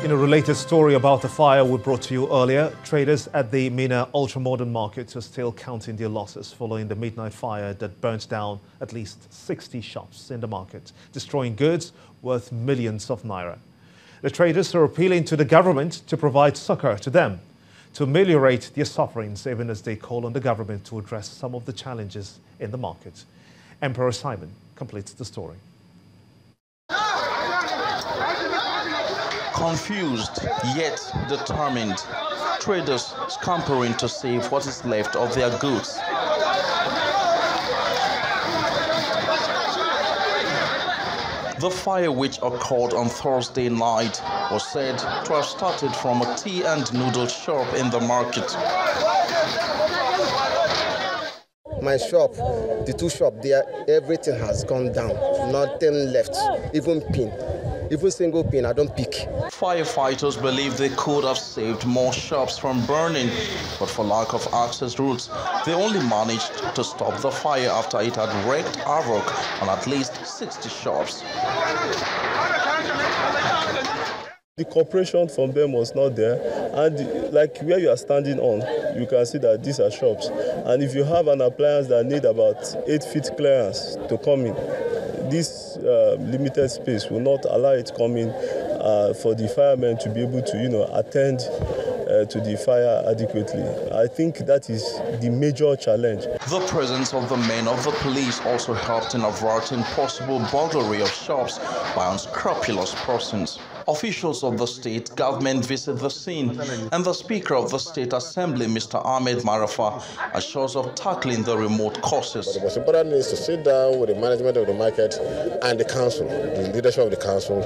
In a related story about the fire we brought to you earlier, traders at the Mina ultra-modern market are still counting their losses following the midnight fire that burnt down at least 60 shops in the market, destroying goods worth millions of naira. The traders are appealing to the government to provide succor to them, to ameliorate their sufferings, even as they call on the government to address some of the challenges in the market. Emperor Simon completes the story. Confused yet determined, traders scampering to save what is left of their goods. The fire, which occurred on Thursday night, was said to have started from a tea and noodle shop in the market. My shop, the two shops there, everything has gone down. Nothing left, even pin. Even single pin, I don't pick. Firefighters believe they could have saved more shops from burning, but for lack of access routes, they only managed to stop the fire after it had wreaked havoc on at least 60 shops. The cooperation from them was not there, and like where you are standing on, you can see that these are shops. And if you have an appliance that need about 8 feet clearance to come in, this limited space will not allow it to come in for the firemen to be able to, attend to the fire adequately. I think that is the major challenge. The presence of the men of the police also helped in averting possible burglary of shops by unscrupulous persons. Officials of the state government visit the scene, and the Speaker of the State Assembly, Mr. Ahmed Marafa, assures of tackling the remote causes. But the most important is to sit down with the management of the market and the council, the leadership of the council,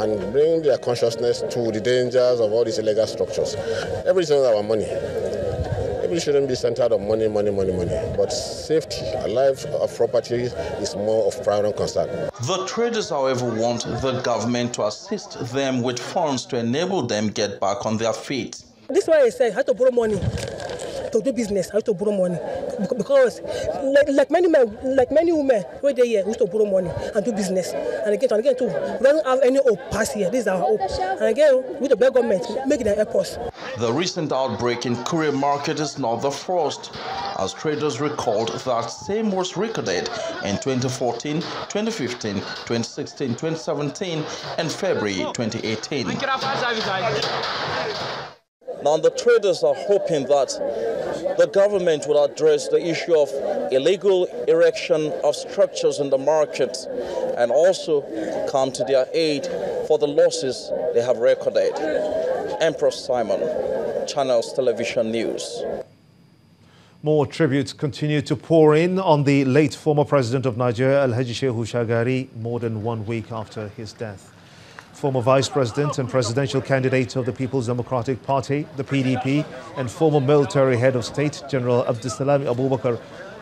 and bring their consciousness to the dangers of all these illegal structures. Everything is our money. It shouldn't be centered on money. But safety, a life of property is more of primary concern. The traders, however, want the government to assist them with funds to enable them get back on their feet. This is why I say I have to borrow money to do business. I have to borrow money because, like many women, where they here, we have to borrow money and do business. And again too, we don't have any hope past here. This is our hope. And again, with the black government, make it an airport. The recent outbreak in Korea market is not the first, as traders recalled that same was recorded in 2014, 2015, 2016, 2017, and February 2018. Now, the traders are hoping that the government will address the issue of illegal erection of structures in the market and also come to their aid for the losses they have recorded. Emperor Simon, Channels Television News. More tributes continue to pour in on the late former president of Niger, Alhaji Shehu Shagari, more than 1 week after his death. Former vice president and presidential candidate of the People's Democratic Party, the PDP, and former military head of state, General Abdullahi Abubakar,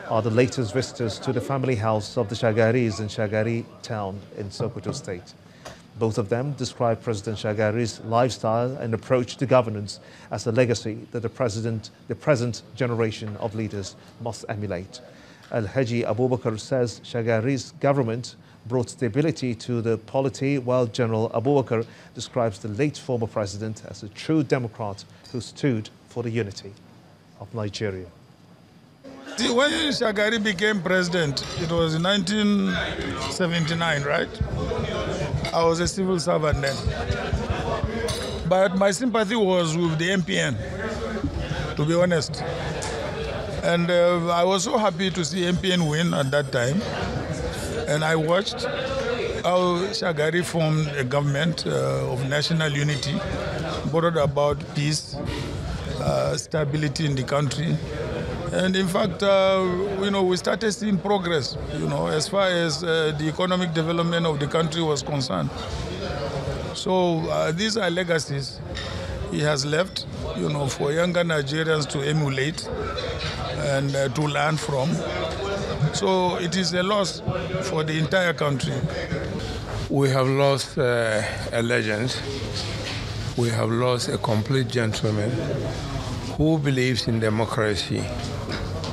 are the latest visitors to the family house of the Shagaris in Shagari town in Sokoto state. Both of them describe President Shagari's lifestyle and approach to governance as a legacy that the present generation of leaders must emulate. Alhaji Abubakar says Shagari's government brought stability to the polity, while General Abubakar describes the late former president as a true democrat who stood for the unity of Nigeria. See, when Shagari became president, it was in 1979, right? I was a civil servant then. But my sympathy was with the MPN, to be honest. And I was so happy to see MPN win at that time. And I watched how Shagari formed a government of national unity, brought about peace, stability in the country. And in fact, we started seeing progress, as far as the economic development of the country was concerned. So these are legacies he has left, for younger Nigerians to emulate and to learn from. So it is a loss for the entire country. We have lost a legend. We have lost a complete gentleman who believes in democracy,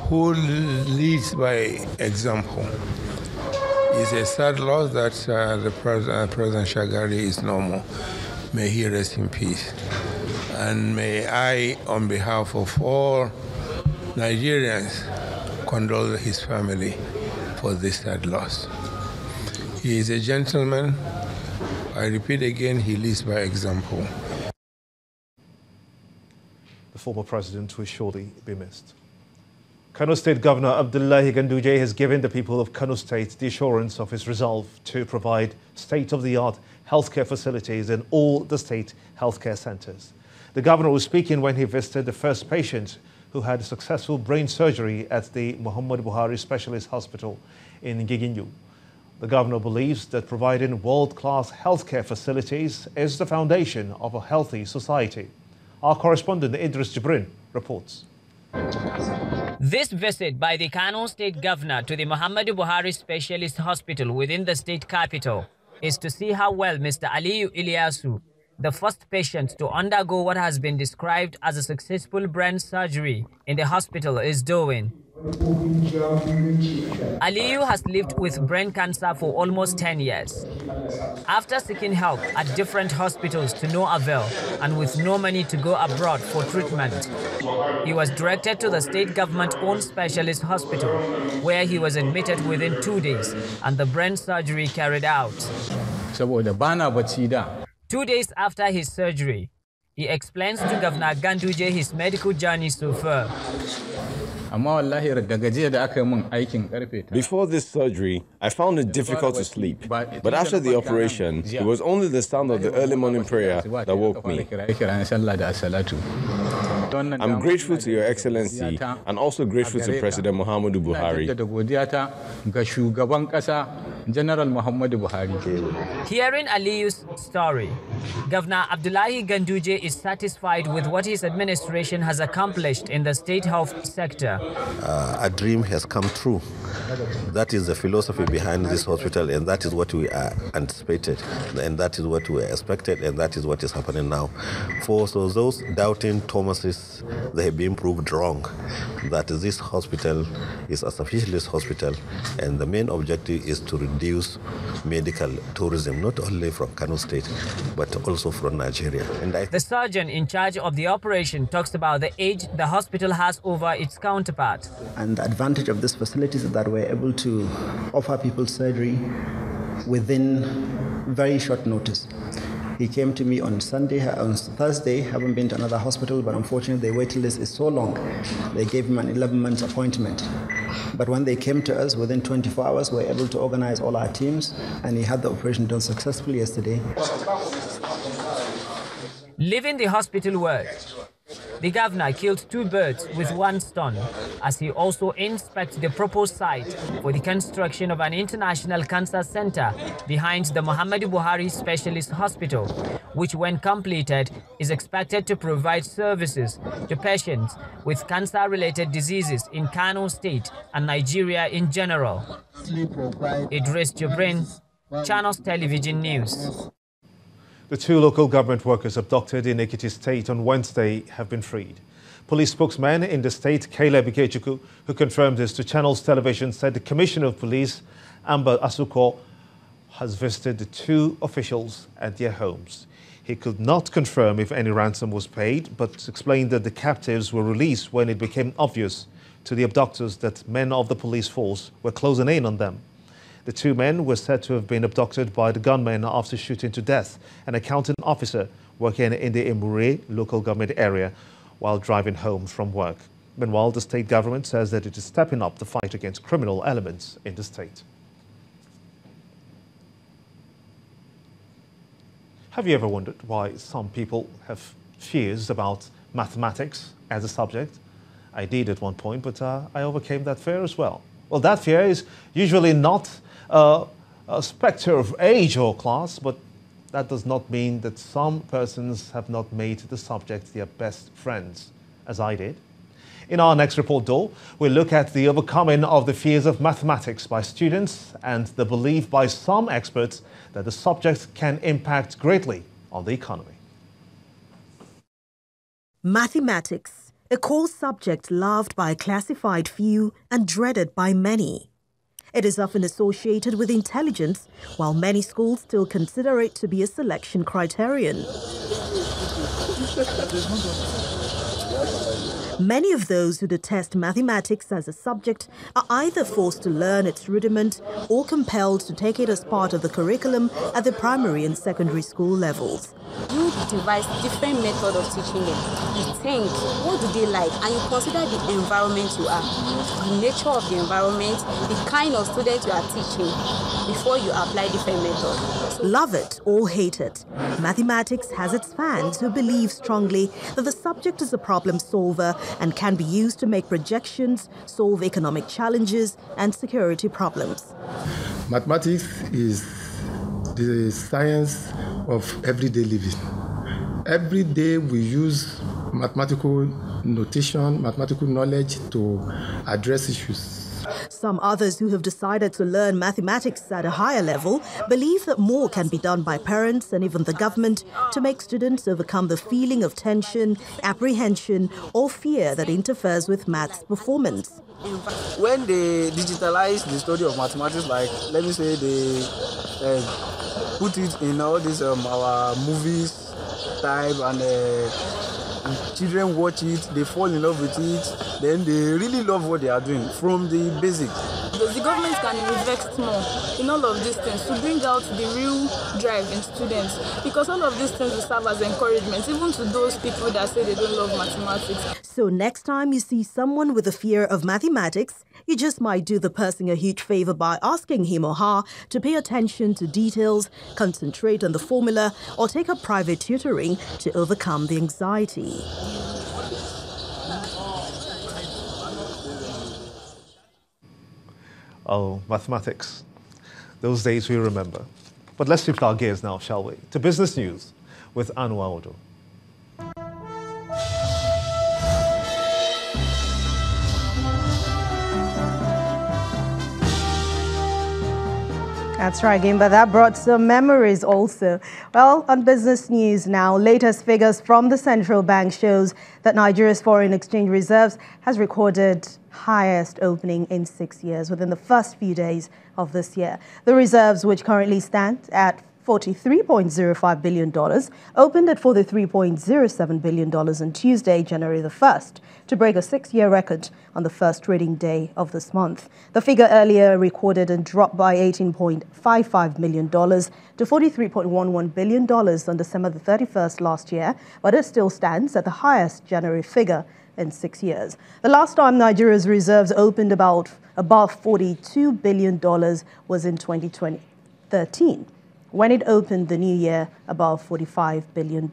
who leads by example. It's a sad loss that President Shagari is no more. May he rest in peace. And may I, on behalf of all Nigerians, condole his family for this sad loss. He is a gentleman. I repeat again, he leads by example. The former president will surely be missed. Kano State Governor Abdullahi Ganduje has given the people of Kano State the assurance of his resolve to provide state-of-the-art healthcare facilities in all the state healthcare centers. The governor was speaking when he visited the first patient who had successful brain surgery at the Muhammadu Buhari Specialist Hospital in Giginyu. The governor believes that providing world-class healthcare facilities is the foundation of a healthy society. Our correspondent Idris Jibrin reports. This visit by the Kano State Governor to the Muhammadu Buhari Specialist Hospital within the state capital is to see how well Mr. Aliyu Ilyasu, the first patient to undergo what has been described as a successful brain surgery in the hospital, is doing. Aliyu has lived with brain cancer for almost 10 years. After seeking help at different hospitals to no avail and with no money to go abroad for treatment, he was directed to the state government-owned specialist hospital, where he was admitted within 2 days and the brain surgery carried out. 2 days after his surgery, he explains to Governor Ganduje his medical journey so far. Before this surgery, I found it difficult to sleep. But after the operation, it was only the sound of the early morning prayer that woke me. I'm grateful to Your Excellency and also grateful to President Muhammadu Buhari. Hearing Aliyu's story, Governor Abdullahi Ganduje is satisfied with what his administration has accomplished in the state health sector. A dream has come true. That is the philosophy behind this hospital, and that is what we anticipated, and that is what we expected, and that is what is happening now. So those doubting Thomases, they have been proved wrong, that this hospital is a specialist hospital, and the main objective is to reduce medical tourism, not only from Kano State, but also from Nigeria. The surgeon in charge of the operation talks about the edge the hospital has over its counterpart. And the advantage of this facility is that we're able to offer people surgery within very short notice. He came to me on Thursday, haven't been to another hospital, but unfortunately the waiting list is so long. They gave him an 11-month appointment. But when they came to us, within 24 hours, we were able to organize all our teams, and he had the operation done successfully yesterday. Leaving the hospital ward, the governor killed 2 birds with 1 stone as he also inspects the proposed site for the construction of an international cancer center behind the Muhammadu Buhari Specialist Hospital, which when completed is expected to provide services to patients with cancer-related diseases in Kano State and Nigeria in general. Idris Jibrin, Channels Television News. The 2 local government workers abducted in Ekiti State on Wednesday have been freed. Police spokesman in the state, Caleb Ikechukwu, who confirmed this to Channels Television, said the Commissioner of Police, Amber Asuko, has visited the 2 officials at their homes. He could not confirm if any ransom was paid, but explained that the captives were released when it became obvious to the abductors that men of the police force were closing in on them. The 2 men were said to have been abducted by the gunmen after shooting to death an accounting officer working in the Emure local government area while driving home from work. Meanwhile, the state government says that it is stepping up the fight against criminal elements in the state. Have you ever wondered why some people have fears about mathematics as a subject? I did at one point, but I overcame that fear as well. Well, that fear is usually not a specter of age or class, but that does not mean that some persons have not made the subject their best friends, as I did. In our next report, though, we'll look at the overcoming of the fears of mathematics by students and the belief by some experts that the subject can impact greatly on the economy. Mathematics, a core subject loved by a classified few and dreaded by many. It is often associated with intelligence, while many schools still consider it to be a selection criterion. Many of those who detest mathematics as a subject are either forced to learn its rudiment or compelled to take it as part of the curriculum at the primary and secondary school levels. You devise different methods of teaching them. You think, what do they like? And you consider the environment you are, the nature of the environment, the kind of student you are teaching before you apply different methods. Love it or hate it, mathematics has its fans who believe strongly that the subject is a problem solver and can be used to make projections, solve economic challenges and security problems. Mathematics is the science of everyday living. Every day we use mathematical notation, mathematical knowledge to address issues. Some others who have decided to learn mathematics at a higher level believe that more can be done by parents and even the government to make students overcome the feeling of tension, apprehension or fear that interferes with maths performance. When they digitalize the study of mathematics, like let me say they put it in all these our movies type and children watch it, they fall in love with it, then they really love what they are doing from the basic. The government can invest more in all of these things to bring out the real drive in students, because all of these things will serve as encouragement even to those people that say they don't love mathematics. So next time you see someone with a fear of mathematics, you just might do the person a huge favor by asking him or her to pay attention to details, concentrate on the formula, or take up private tutoring to overcome the anxiety. Oh, mathematics. Those days we remember. But let's shift our gears now, shall we? To business news with Anwar Odo. That's right, Gimba. That brought some memories also. Well, on business news now, latest figures from the central bank shows that Nigeria's foreign exchange reserves has recorded highest opening in 6 years within the first few days of this year. The reserves, which currently stand at $43.05 billion, opened at $43.07 billion on Tuesday, January the 1st, to break a 6-year record on the first trading day of this month. The figure earlier recorded a drop by $18.55 million to $43.11 billion on December the 31st last year, but it still stands at the highest January figure in 6 years. The last time Nigeria's reserves opened above $42 billion was in 2013. When it opened the new year above $45 billion.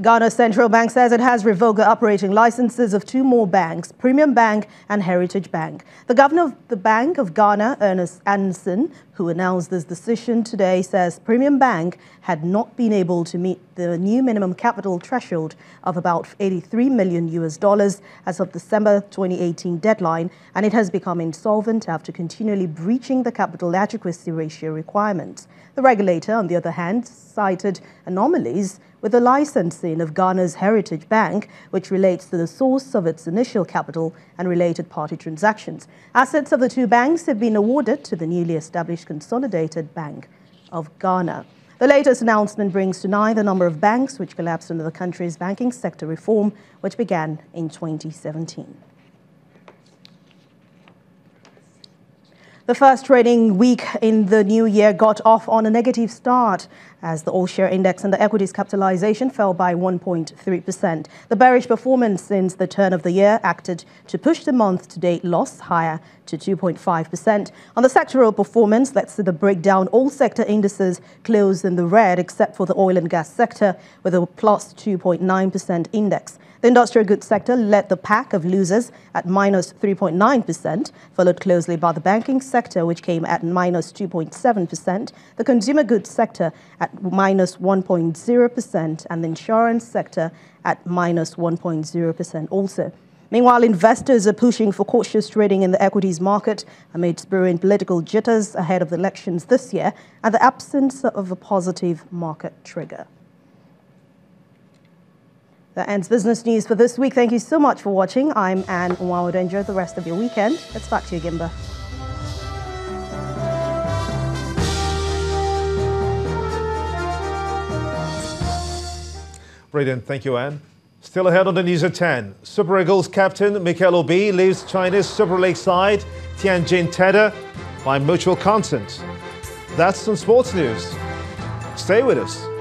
Ghana's central bank says it has revoked the operating licenses of 2 more banks, Premium Bank and Heritage Bank. The governor of the Bank of Ghana, Ernest Anderson, who announced this decision today, says Premium Bank had not been able to meet the new minimum capital threshold of about $83 million as of December 2018 deadline, and it has become insolvent after continually breaching the capital adequacy ratio requirements. The regulator, on the other hand, cited anomalies with the licensing of Ghana's Heritage Bank, which relates to the source of its initial capital and related party transactions. Assets of the 2 banks have been awarded to the newly established Consolidated Bank of Ghana. The latest announcement brings to 9 the number of banks which collapsed under the country's banking sector reform, which began in 2017. The first trading week in the new year got off on a negative start as the all-share index and the equities capitalization fell by 1.3%. The bearish performance since the turn of the year acted to push the month-to-date loss higher to 2.5%. On the sectoral performance, let's see the breakdown. All sector indices closed in the red except for the oil and gas sector with a plus 2.9% index. The industrial goods sector led the pack of losers at minus 3.9%, followed closely by the banking sector, which came at minus 2.7%, the consumer goods sector at minus 1.0%, and the insurance sector at minus 1.0% also. Meanwhile, investors are pushing for cautious trading in the equities market amidst brewing political jitters ahead of the elections this year and the absence of a positive market trigger. That ends business news for this week. Thank you so much for watching. I'm Anne Nwawodo. Enjoy the rest of your weekend. Let's back to you, Gimba. Brilliant. Thank you, Anne. Still ahead on the news at 10. Super Eagles captain Mikel Obi leaves China's Super League side Tianjin Teda by mutual consent. That's some sports news. Stay with us.